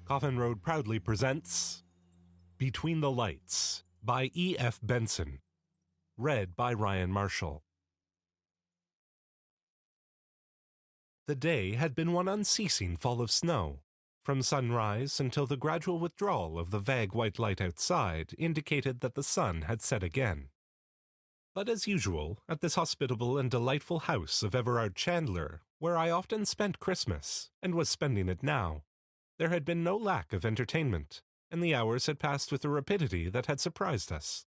Coffin Road proudly presents Between the Lights by E.F. Benson. Read by Ryan Marshall. The day had been one unceasing fall of snow. From sunrise until the gradual withdrawal of the vague white light outside indicated that the sun had set again. But as usual, at this hospitable and delightful house of Everard Chandler, where I often spent Christmas, and was spending it now, there had been no lack of entertainment, and the hours had passed with a rapidity that had surprised us.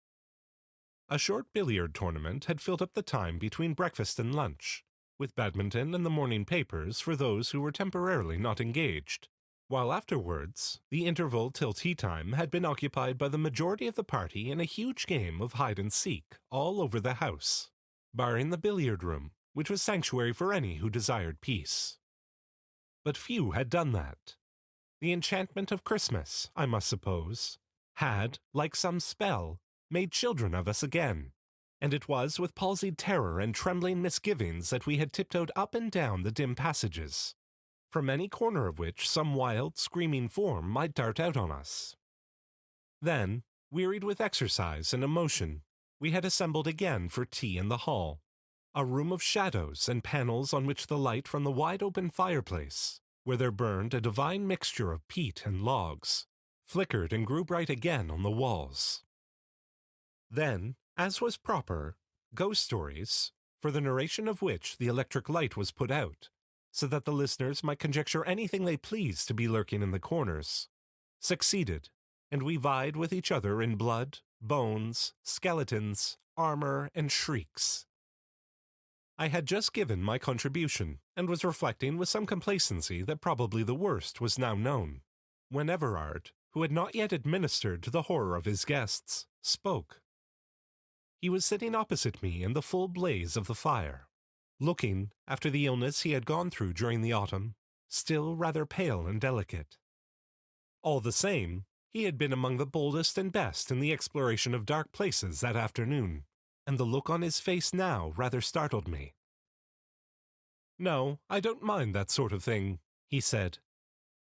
A short billiard tournament had filled up the time between breakfast and lunch, with badminton and the morning papers for those who were temporarily not engaged, while afterwards, the interval till tea-time had been occupied by the majority of the party in a huge game of hide-and-seek all over the house, barring the billiard-room, which was sanctuary for any who desired peace. But few had done that. The enchantment of Christmas, I must suppose, had, like some spell, made children of us again, and it was with palsied terror and trembling misgivings that we had tiptoed up and down the dim passages, from any corner of which some wild, screaming form might dart out on us. Then, wearied with exercise and emotion, we had assembled again for tea in the hall, a room of shadows and panels on which the light from the wide-open fireplace, where there burned a divine mixture of peat and logs, flickered and grew bright again on the walls. Then, as was proper, ghost stories, for the narration of which the electric light was put out, so that the listeners might conjecture anything they pleased to be lurking in the corners, succeeded, and we vied with each other in blood, bones, skeletons, armor, and shrieks. I had just given my contribution, and was reflecting with some complacency that probably the worst was now known, when Everard, who had not yet administered to the horror of his guests, spoke. He was sitting opposite me in the full blaze of the fire, looking, after the illness he had gone through during the autumn, still rather pale and delicate. All the same, he had been among the boldest and best in the exploration of dark places that afternoon, and the look on his face now rather startled me. "No, I don't mind that sort of thing," he said.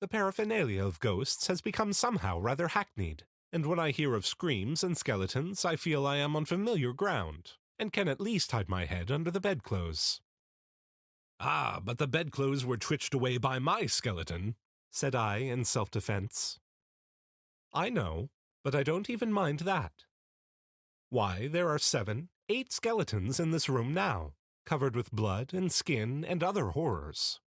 "The paraphernalia of ghosts has become somehow rather hackneyed, and when I hear of screams and skeletons I feel I am on familiar ground, and can at least hide my head under the bedclothes." "Ah, but the bedclothes were twitched away by my skeleton," said I in self-defense. "I know, but I don't even mind that. Why, there are 7, 8 skeletons in this room now, covered with blood and skin and other horrors.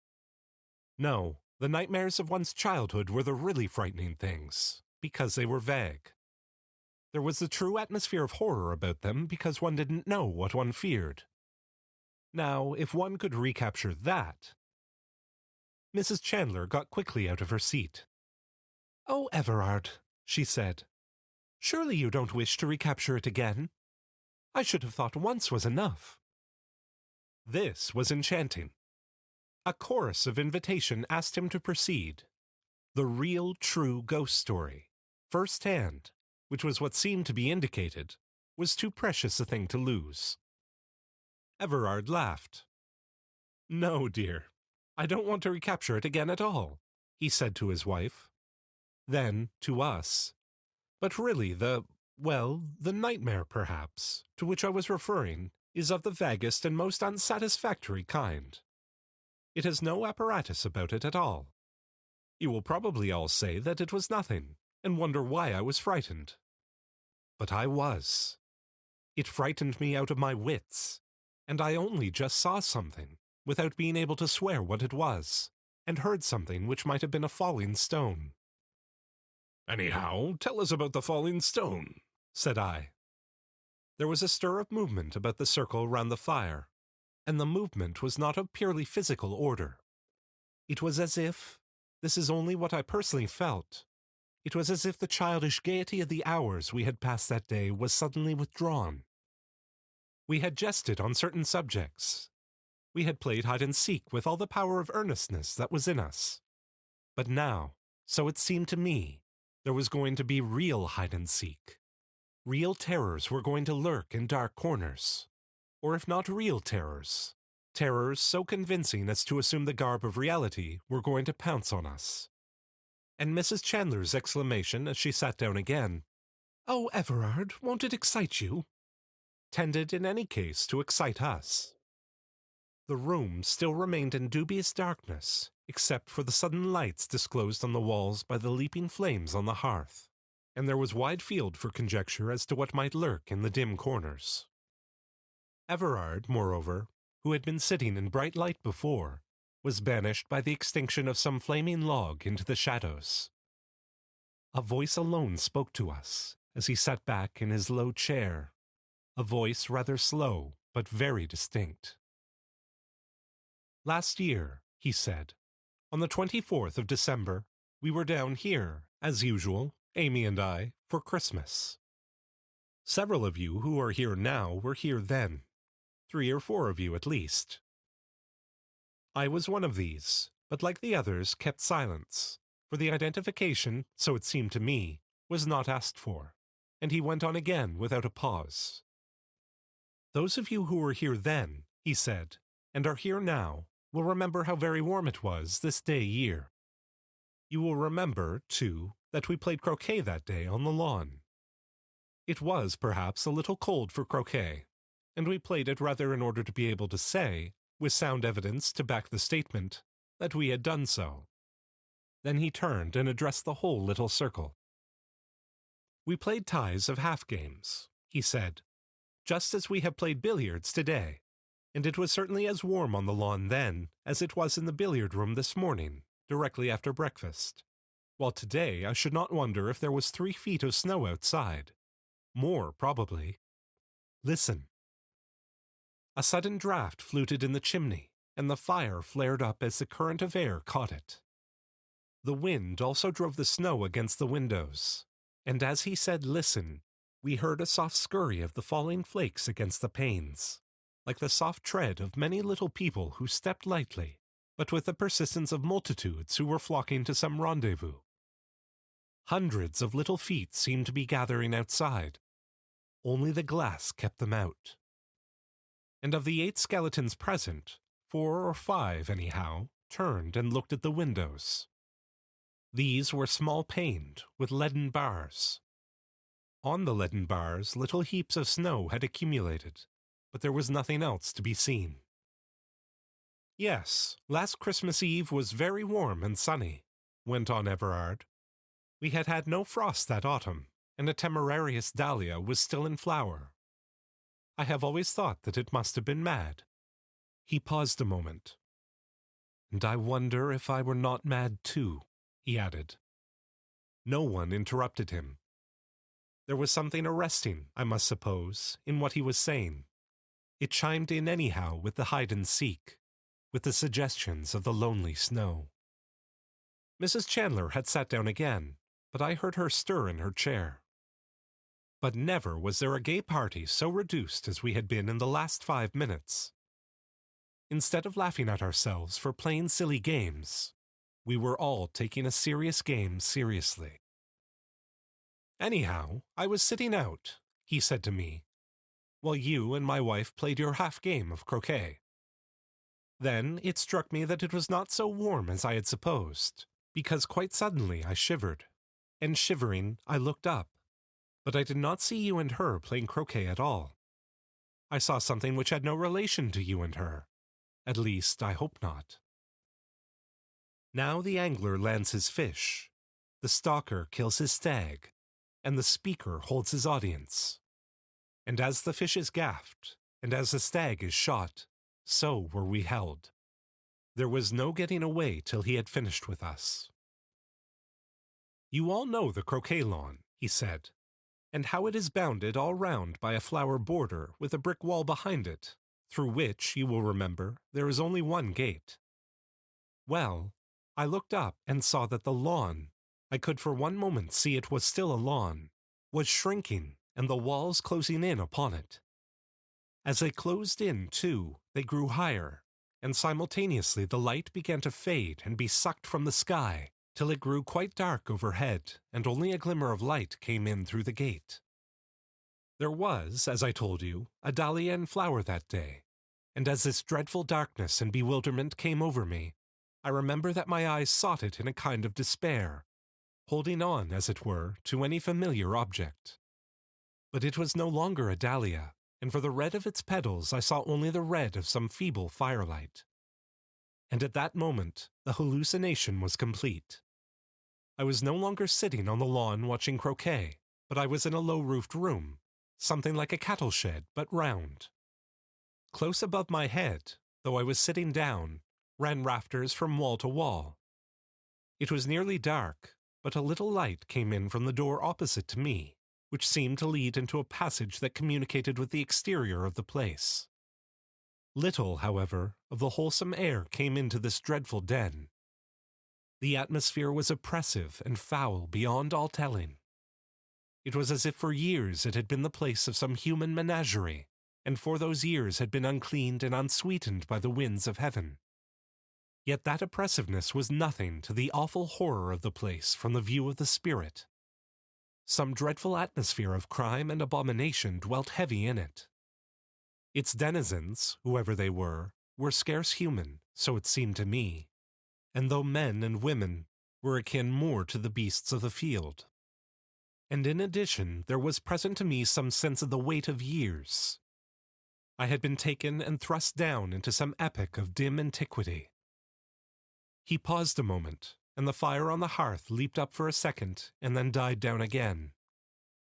No, the nightmares of one's childhood were the really frightening things, because they were vague. There was the true atmosphere of horror about them because one didn't know what one feared. Now, if one could recapture that—" Mrs. Chandler got quickly out of her seat. "Oh, Everard," she said, "surely you don't wish to recapture it again? I should have thought once was enough." This was enchanting. A chorus of invitation asked him to proceed. The real, true ghost story, first-hand, which was what seemed to be indicated, was too precious a thing to lose. Everard laughed. "No, dear, I don't want to recapture it again at all," he said to his wife. Then, to us, "But really the nightmare, perhaps, to which I was referring, is of the vaguest and most unsatisfactory kind. It has no apparatus about it at all. You will probably all say that it was nothing, and wonder why I was frightened. But I was. It frightened me out of my wits, and I only just saw something, without being able to swear what it was, and heard something which might have been a falling stone." "Anyhow, tell us about the falling stone," said I. There was a stir of movement about the circle round the fire, and the movement was not of purely physical order. It was as if, this is only what I personally felt, it was as if the childish gaiety of the hours we had passed that day was suddenly withdrawn. We had jested on certain subjects. We had played hide-and-seek with all the power of earnestness that was in us. But now, so it seemed to me, there was going to be real hide-and-seek. Real terrors were going to lurk in dark corners. Or if not real terrors, terrors so convincing as to assume the garb of reality were going to pounce on us. and Mrs. Chandler's exclamation as she sat down again, "Oh, Everard, won't it excite you?" tended in any case to excite us. The room still remained in dubious darkness, except for the sudden lights disclosed on the walls by the leaping flames on the hearth, and there was wide field for conjecture as to what might lurk in the dim corners. Everard, moreover, who had been sitting in bright light before, was banished by the extinction of some flaming log into the shadows. A voice alone spoke to us as he sat back in his low chair, a voice rather slow but very distinct. "Last year," he said, "on the 24th of December, we were down here, as usual, Amy and I, for Christmas. Several of you who are here now were here then, 3 or 4 of you at least. I was one of these, but like the others kept silence, for the identification, so it seemed to me, was not asked for, and he went on again without a pause. Those of you who were here then," he said, "and are here now, will remember how very warm it was this day year. You will remember, too, that we played croquet that day on the lawn. It was, perhaps, a little cold for croquet, and we played it rather in order to be able to say, with sound evidence to back the statement, that we had done so." Then he turned and addressed the whole little circle. "We played ties of half games," he said, "just as we have played billiards today, and it was certainly as warm on the lawn then as it was in the billiard room this morning, directly after breakfast, while today I should not wonder if there was 3 feet of snow outside. More, probably. Listen." A sudden draught fluted in the chimney, and the fire flared up as the current of air caught it. The wind also drove the snow against the windows, and as he said "listen," we heard a soft scurry of the falling flakes against the panes, like the soft tread of many little people who stepped lightly, but with the persistence of multitudes who were flocking to some rendezvous. Hundreds of little feet seemed to be gathering outside. Only the glass kept them out. And of the 8 skeletons present, 4 or 5, anyhow, turned and looked at the windows. These were small-paned, with leaden bars. On the leaden bars little heaps of snow had accumulated, but there was nothing else to be seen. "Yes, last Christmas Eve was very warm and sunny," went on Everard. "We had had no frost that autumn, and a temerarious dahlia was still in flower. I have always thought that it must have been mad." He paused a moment. "And I wonder if I were not mad too," he added. No one interrupted him. There was something arresting, I must suppose, in what he was saying. It chimed in anyhow with the hide-and-seek, with the suggestions of the lonely snow. Mrs. Chandler had sat down again, but I heard her stir in her chair. But never was there a gay party so reduced as we had been in the last 5 minutes. Instead of laughing at ourselves for playing silly games, we were all taking a serious game seriously. "Anyhow, I was sitting out," he said to me, "while you and my wife played your half game of croquet. Then it struck me that it was not so warm as I had supposed, because quite suddenly I shivered, and shivering I looked up, but I did not see you and her playing croquet at all. I saw something which had no relation to you and her. At least, I hope not. Now the angler lands his fish, the stalker kills his stag, and the speaker holds his audience. And as the fish is gaffed, and as the stag is shot, so were we held. There was no getting away till he had finished with us." "You all know the croquet lawn," he said, "and how it is bounded all round by a flower border with a brick wall behind it, through which, you will remember, there is only one gate. Well, I looked up and saw that the lawn, I could for one moment see it was still a lawn, was shrinking and the walls closing in upon it. As they closed in, too, they grew higher, and simultaneously the light began to fade and be sucked from the sky, till it grew quite dark overhead, and only a glimmer of light came in through the gate. There was, as I told you, a dahlia in flower that day, and as this dreadful darkness and bewilderment came over me, I remember that my eyes sought it in a kind of despair, holding on, as it were, to any familiar object. But it was no longer a dahlia, and for the red of its petals I saw only the red of some feeble firelight. And at that moment the hallucination was complete. I was no longer sitting on the lawn watching croquet, but I was in a low-roofed room, something like a cattle shed, but round. Close above my head, though I was sitting down, ran rafters from wall to wall. It was nearly dark, but a little light came in from the door opposite to me, which seemed to lead into a passage that communicated with the exterior of the place. Little, however, of the wholesome air came into this dreadful den. The atmosphere was oppressive and foul beyond all telling. It was as if for years it had been the place of some human menagerie, and for those years had been uncleaned and unsweetened by the winds of heaven. Yet that oppressiveness was nothing to the awful horror of the place from the view of the spirit. Some dreadful atmosphere of crime and abomination dwelt heavy in it. Its denizens, whoever they were scarce human, so it seemed to me, and though men and women, were akin more to the beasts of the field. And in addition there was present to me some sense of the weight of years. I had been taken and thrust down into some epoch of dim antiquity. He paused a moment, and the fire on the hearth leaped up for a second and then died down again.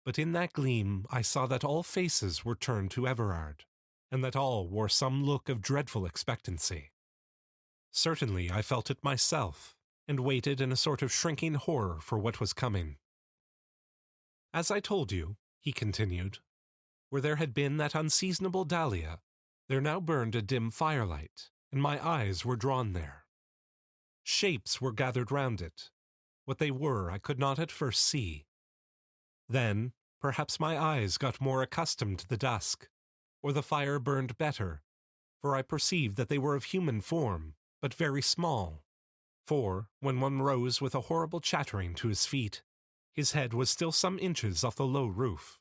But in that gleam I saw that all faces were turned to Everard, and that all wore some look of dreadful expectancy. Certainly I felt it myself, and waited in a sort of shrinking horror for what was coming. As I told you, he continued, where there had been that unseasonable dahlia, there now burned a dim firelight, and my eyes were drawn there. Shapes were gathered round it. What they were I could not at first see. Then, perhaps my eyes got more accustomed to the dusk, or the fire burned better, for I perceived that they were of human form, but very small. For, when one rose with a horrible chattering to his feet, his head was still some inches off the low roof.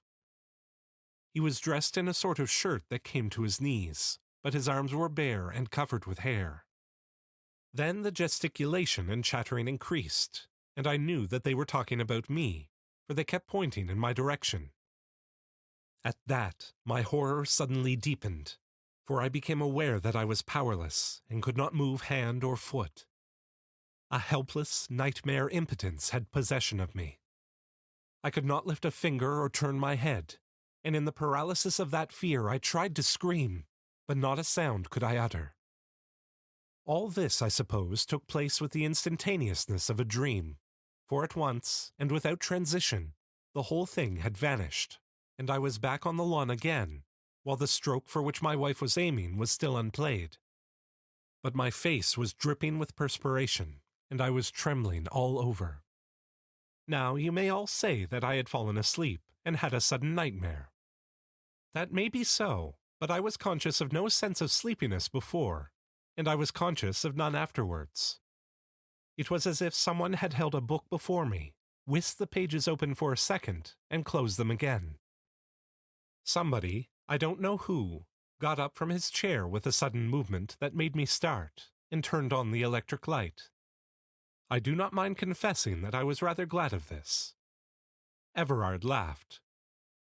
He was dressed in a sort of shirt that came to his knees, but his arms were bare and covered with hair. Then the gesticulation and chattering increased, and I knew that they were talking about me, for they kept pointing in my direction. At that, my horror suddenly deepened, for I became aware that I was powerless and could not move hand or foot. A helpless, nightmare impotence had possession of me. I could not lift a finger or turn my head, and in the paralysis of that fear I tried to scream, but not a sound could I utter. All this, I suppose, took place with the instantaneousness of a dream, for at once, and without transition, the whole thing had vanished, and I was back on the lawn again, while the stroke for which my wife was aiming was still unplayed. But my face was dripping with perspiration, and I was trembling all over. Now you may all say that I had fallen asleep and had a sudden nightmare. That may be so, but I was conscious of no sense of sleepiness before, and I was conscious of none afterwards. It was as if someone had held a book before me, whisked the pages open for a second, and closed them again. Somebody, I don't know who, got up from his chair with a sudden movement that made me start, and turned on the electric light. I do not mind confessing that I was rather glad of this. Everard laughed.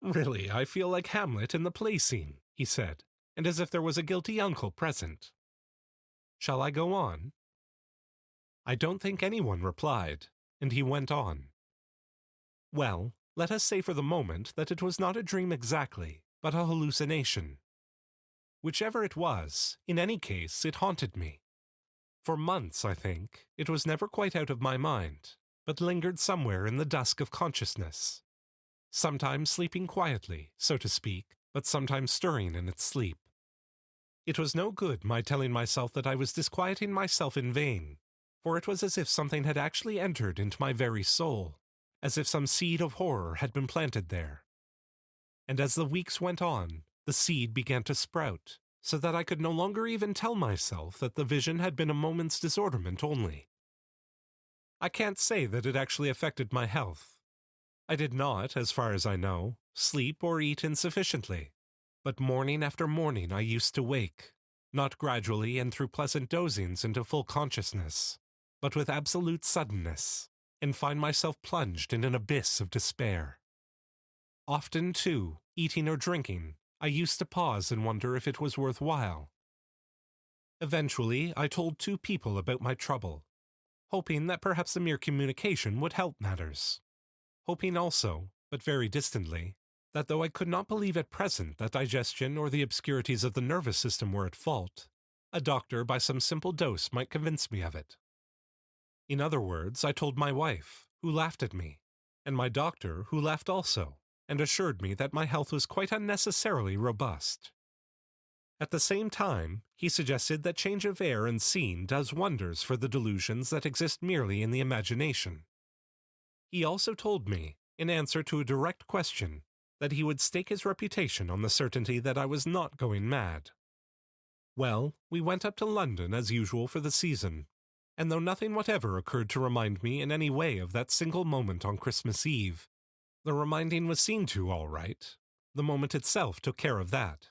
"Really, I feel like Hamlet in the play scene," he said, and as if there was a guilty uncle present. "Shall I go on?" I don't think anyone replied, and he went on. Well, let us say for the moment that it was not a dream exactly, but a hallucination. Whichever it was, in any case, it haunted me. For months, I think, it was never quite out of my mind, but lingered somewhere in the dusk of consciousness, sometimes sleeping quietly, so to speak, but sometimes stirring in its sleep. It was no good my telling myself that I was disquieting myself in vain, for it was as if something had actually entered into my very soul, as if some seed of horror had been planted there. And as the weeks went on, the seed began to sprout, so that I could no longer even tell myself that the vision had been a moment's disorderment only. I can't say that it actually affected my health. I did not, as far as I know, sleep or eat insufficiently, but morning after morning I used to wake, not gradually and through pleasant dozings into full consciousness, but with absolute suddenness, and find myself plunged in an abyss of despair. Often, too, eating or drinking, I used to pause and wonder if it was worthwhile. Eventually, I told 2 people about my trouble, hoping that perhaps a mere communication would help matters. Hoping also, but very distantly, that though I could not believe at present that digestion or the obscurities of the nervous system were at fault, a doctor by some simple dose might convince me of it. In other words, I told my wife, who laughed at me, and my doctor, who laughed also, and assured me that my health was quite unnecessarily robust. At the same time, he suggested that change of air and scene does wonders for the delusions that exist merely in the imagination. He also told me, in answer to a direct question, that he would stake his reputation on the certainty that I was not going mad. Well, we went up to London as usual for the season, and though nothing whatever occurred to remind me in any way of that single moment on Christmas Eve, the reminding was seen to all right. The moment itself took care of that.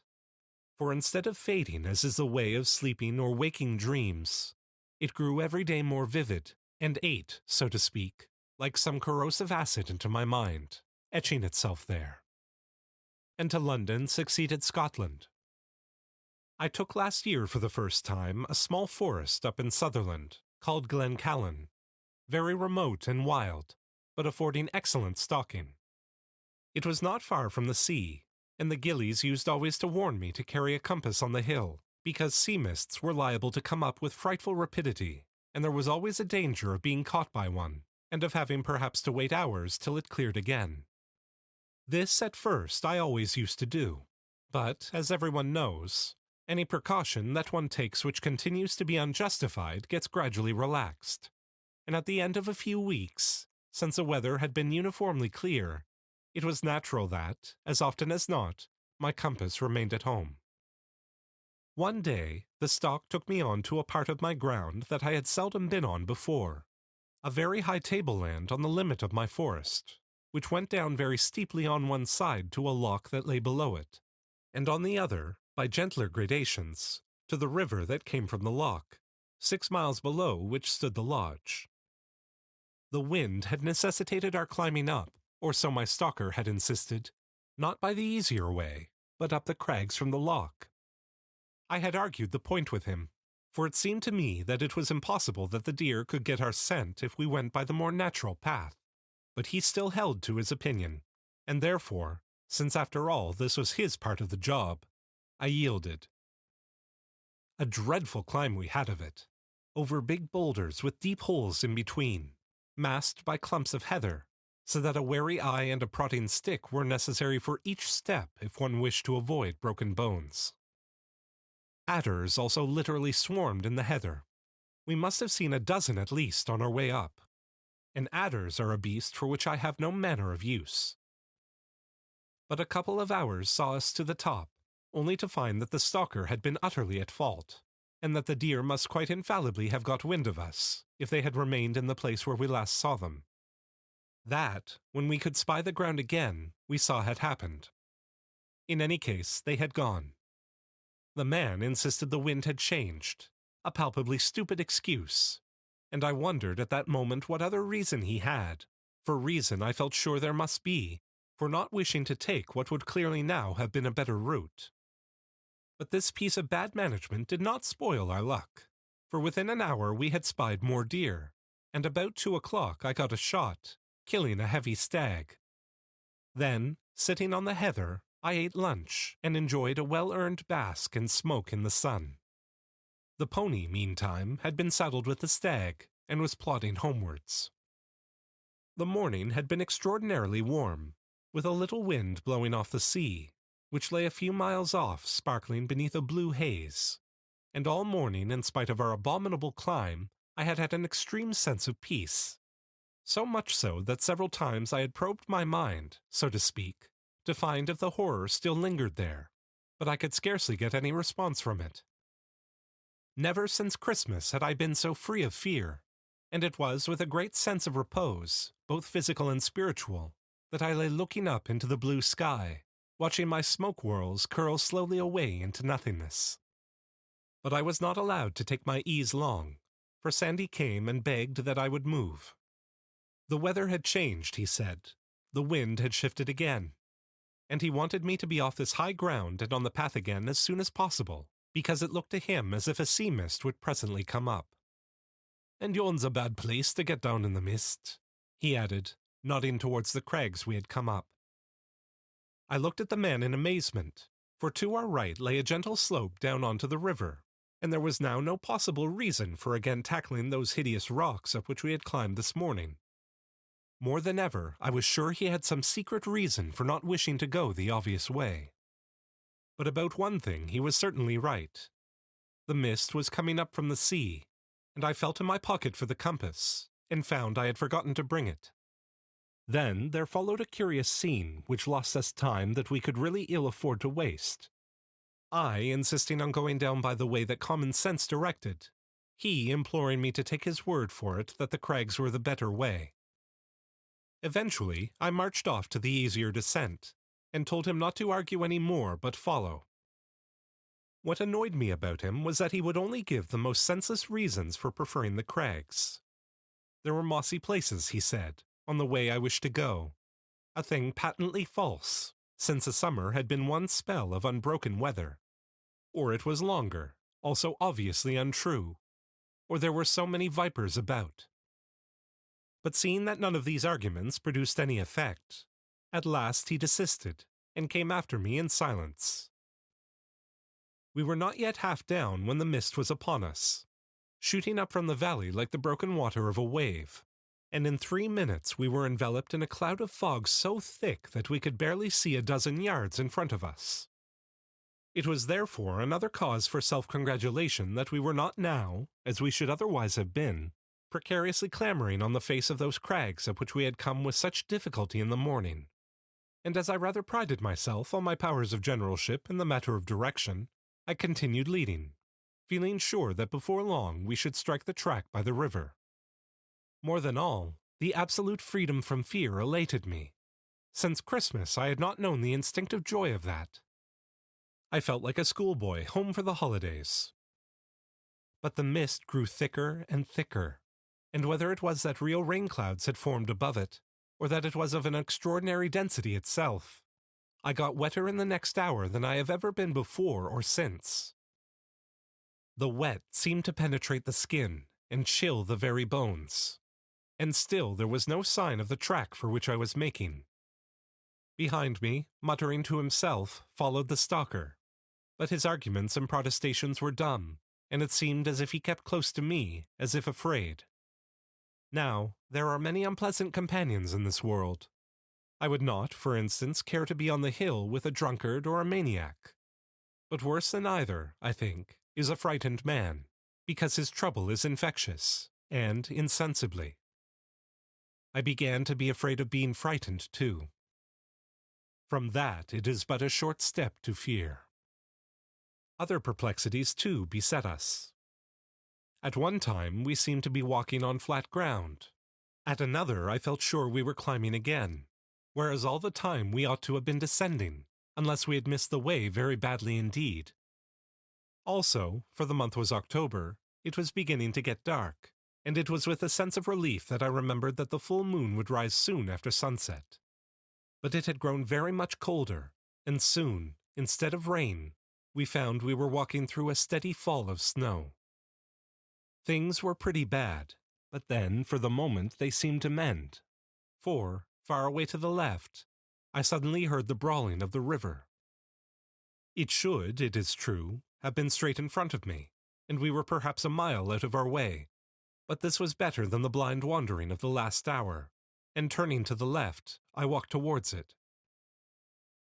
For instead of fading as is the way of sleeping or waking dreams, it grew every day more vivid, and ate, so to speak, like some corrosive acid into my mind, etching itself there. And to London succeeded Scotland. I took last year for the first time a small forest up in Sutherland, called Glencallan, very remote and wild, but affording excellent stalking. It was not far from the sea, and the gillies used always to warn me to carry a compass on the hill, because sea mists were liable to come up with frightful rapidity, and there was always a danger of being caught by one, and of having perhaps to wait hours till it cleared again. This, at first, I always used to do, but, as everyone knows, any precaution that one takes which continues to be unjustified gets gradually relaxed, and at the end of a few weeks, since the weather had been uniformly clear, it was natural that, as often as not, my compass remained at home. One day, the stalk took me on to a part of my ground that I had seldom been on before, a very high tableland on the limit of my forest, which went down very steeply on one side to a loch that lay below it, and on the other, by gentler gradations, to the river that came from the loch, 6 miles below which stood the lodge. The wind had necessitated our climbing up, or so my stalker had insisted, not by the easier way, but up the crags from the loch. I had argued the point with him, for it seemed to me that it was impossible that the deer could get our scent if we went by the more natural path, but he still held to his opinion, and therefore, since after all this was his part of the job, I yielded. A dreadful climb we had of it, over big boulders with deep holes in between, masked by clumps of heather, so that a wary eye and a prodding stick were necessary for each step if one wished to avoid broken bones. Adders also literally swarmed in the heather. We must have seen a dozen at least on our way up, and adders are a beast for which I have no manner of use. But a couple of hours saw us to the top, only to find that the stalker had been utterly at fault, and that the deer must quite infallibly have got wind of us, if they had remained in the place where we last saw them. That, when we could spy the ground again, we saw had happened. In any case, they had gone. The man insisted the wind had changed, a palpably stupid excuse, and I wondered at that moment what other reason he had, for reason I felt sure there must be, for not wishing to take what would clearly now have been a better route. But this piece of bad management did not spoil our luck, for within an hour we had spied more deer, and about 2 o'clock I got a shot, killing a heavy stag. Then, sitting on the heather, I ate lunch and enjoyed a well-earned bask and smoke in the sun. The pony, meantime, had been saddled with the stag and was plodding homewards. The morning had been extraordinarily warm, with a little wind blowing off the sea, which lay a few miles off sparkling beneath a blue haze, and all morning, in spite of our abominable climb, I had had an extreme sense of peace. So much so that several times I had probed my mind, so to speak, to find if the horror still lingered there, but I could scarcely get any response from it. Never since Christmas had I been so free of fear, and it was with a great sense of repose, both physical and spiritual, that I lay looking up into the blue sky, watching my smoke whorls curl slowly away into nothingness. But I was not allowed to take my ease long, for Sandy came and begged that I would move. The weather had changed, he said. The wind had shifted again. And he wanted me to be off this high ground and on the path again as soon as possible, because it looked to him as if a sea mist would presently come up. "And yon's a bad place to get down in the mist," he added, nodding towards the crags we had come up. I looked at the man in amazement, for to our right lay a gentle slope down onto the river, and there was now no possible reason for again tackling those hideous rocks up which we had climbed this morning. More than ever, I was sure he had some secret reason for not wishing to go the obvious way. But about one thing he was certainly right. The mist was coming up from the sea, and I felt in my pocket for the compass, and found I had forgotten to bring it. Then there followed a curious scene which lost us time that we could really ill afford to waste. I insisting on going down by the way that common sense directed, he imploring me to take his word for it that the crags were the better way. Eventually, I marched off to the easier descent, and told him not to argue any more but follow. What annoyed me about him was that he would only give the most senseless reasons for preferring the crags. There were mossy places, he said, on the way I wished to go, a thing patently false, since the summer had been one spell of unbroken weather. Or it was longer, also obviously untrue, or there were so many vipers about. But seeing that none of these arguments produced any effect, at last he desisted, and came after me in silence. We were not yet half down when the mist was upon us, shooting up from the valley like the broken water of a wave, and in 3 minutes we were enveloped in a cloud of fog so thick that we could barely see a dozen yards in front of us. It was therefore another cause for self-congratulation that we were not now, as we should otherwise have been, precariously clambering on the face of those crags up which we had come with such difficulty in the morning. And as I rather prided myself on my powers of generalship in the matter of direction, I continued leading, feeling sure that before long we should strike the track by the river. More than all, the absolute freedom from fear elated me. Since Christmas I had not known the instinctive joy of that. I felt like a schoolboy home for the holidays. But the mist grew thicker and thicker, and whether it was that real rain clouds had formed above it, or that it was of an extraordinary density itself, I got wetter in the next hour than I have ever been before or since. The wet seemed to penetrate the skin and chill the very bones, and still there was no sign of the track for which I was making. Behind me, muttering to himself, followed the stalker, but his arguments and protestations were dumb, and it seemed as if he kept close to me, as if afraid. Now, there are many unpleasant companions in this world. I would not, for instance, care to be on the hill with a drunkard or a maniac. But worse than either, I think, is a frightened man, because his trouble is infectious, and insensibly. I began to be afraid of being frightened, too. From that it is but a short step to fear. Other perplexities, too, beset us. At one time we seemed to be walking on flat ground. At another I felt sure we were climbing again, whereas all the time we ought to have been descending, unless we had missed the way very badly indeed. Also, for the month was October, it was beginning to get dark, and it was with a sense of relief that I remembered that the full moon would rise soon after sunset. But it had grown very much colder, and soon, instead of rain, we found we were walking through a steady fall of snow. Things were pretty bad, but then, for the moment, they seemed to mend. For, far away to the left, I suddenly heard the brawling of the river. It should, it is true, have been straight in front of me, and we were perhaps a mile out of our way, but this was better than the blind wandering of the last hour, and turning to the left, I walked towards it.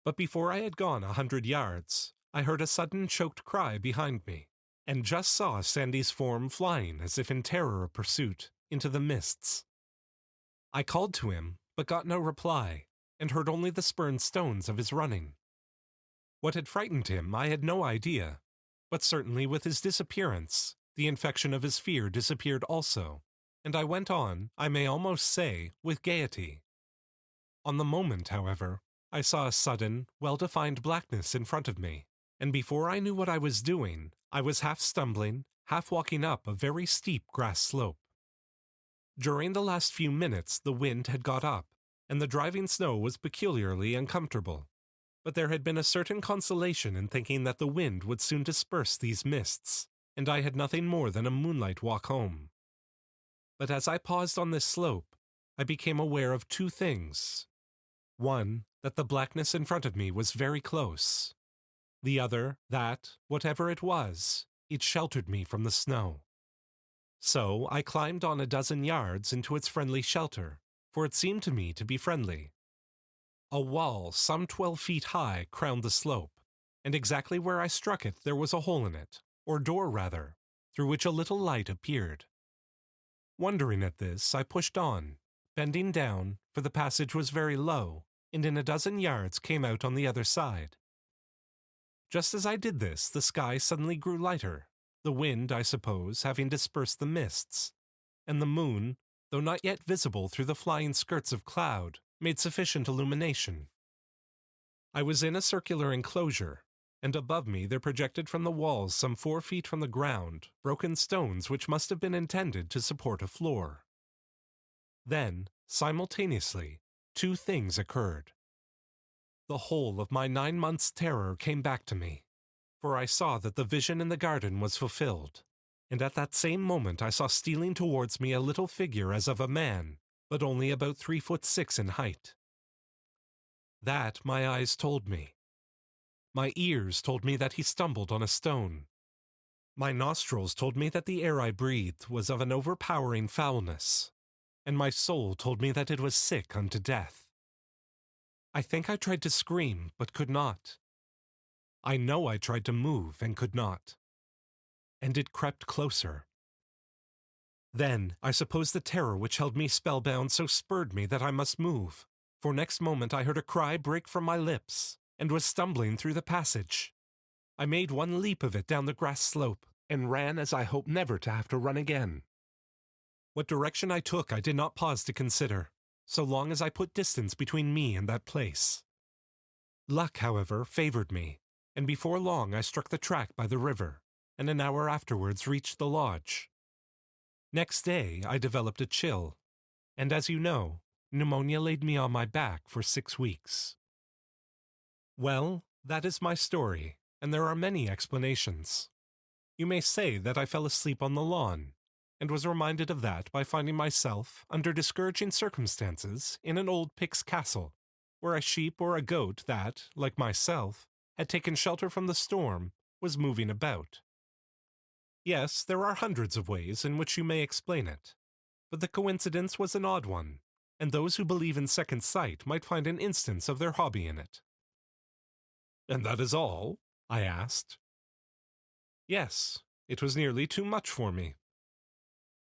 But before I had gone 100 yards, I heard a sudden choked cry behind me, and just saw Sandy's form flying as if in terror of pursuit, into the mists. I called to him, but got no reply, and heard only the spurned stones of his running. What had frightened him I had no idea, but certainly with his disappearance, the infection of his fear disappeared also, and I went on, I may almost say, with gaiety. On the moment, however, I saw a sudden, well-defined blackness in front of me, and before I knew what I was doing, I was half stumbling, half walking up a very steep grass slope. During the last few minutes, the wind had got up, and the driving snow was peculiarly uncomfortable. But there had been a certain consolation in thinking that the wind would soon disperse these mists, and I had nothing more than a moonlight walk home. But as I paused on this slope, I became aware of two things. One, that the blackness in front of me was very close. The other, that, whatever it was, it sheltered me from the snow. So I climbed on a dozen yards into its friendly shelter, for it seemed to me to be friendly. A wall some 12 feet high crowned the slope, and exactly where I struck it there was a hole in it, or door rather, through which a little light appeared. Wondering at this, I pushed on, bending down, for the passage was very low, and in a dozen yards came out on the other side. Just as I did this, the sky suddenly grew lighter, the wind, I suppose, having dispersed the mists, and the moon, though not yet visible through the flying skirts of cloud, made sufficient illumination. I was in a circular enclosure, and above me there projected from the walls some 4 feet from the ground broken stones which must have been intended to support a floor. Then, simultaneously, two things occurred. The whole of my 9 months' terror came back to me, for I saw that the vision in the garden was fulfilled, and at that same moment I saw stealing towards me a little figure as of a man, but only about 3'6" in height. That my eyes told me. My ears told me that he stumbled on a stone. My nostrils told me that the air I breathed was of an overpowering foulness, and my soul told me that it was sick unto death. I think I tried to scream, but could not. I know I tried to move and could not. And it crept closer. Then, I suppose the terror which held me spellbound so spurred me that I must move, for next moment I heard a cry break from my lips, and was stumbling through the passage. I made one leap of it down the grass slope, and ran as I hoped never to have to run again. What direction I took I did not pause to consider, so long as I put distance between me and that place. Luck, however, favored me, and before long I struck the track by the river, and an hour afterwards reached the lodge. Next day I developed a chill, and as you know, pneumonia laid me on my back for 6 weeks. Well, that is my story, and there are many explanations. You may say that I fell asleep on the lawn, and was reminded of that by finding myself, under discouraging circumstances, in an old Pict's castle, where a sheep or a goat that, like myself, had taken shelter from the storm, was moving about. Yes, there are hundreds of ways in which you may explain it, but the coincidence was an odd one, and those who believe in second sight might find an instance of their hobby in it. "And that is all?" I asked. Yes, it was nearly too much for me.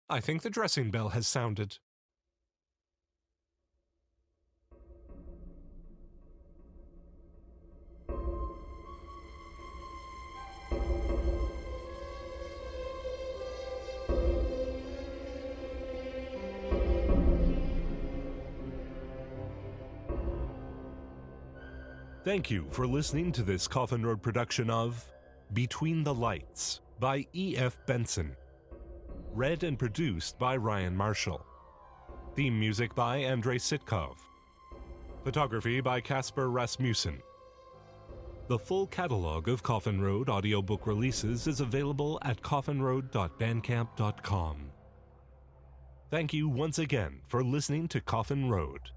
I think the dressing bell has sounded. Thank you for listening to this Coffin Road production of Between the Lights by E.F. Benson. Read and produced by Ryan Marshall. Theme music by Andrei Sitkov. Photography by Kasper Rasmussen. The full catalog of Coffin Road audiobook releases is available at coffinroad.bandcamp.com. Thank you once again for listening to Coffin Road.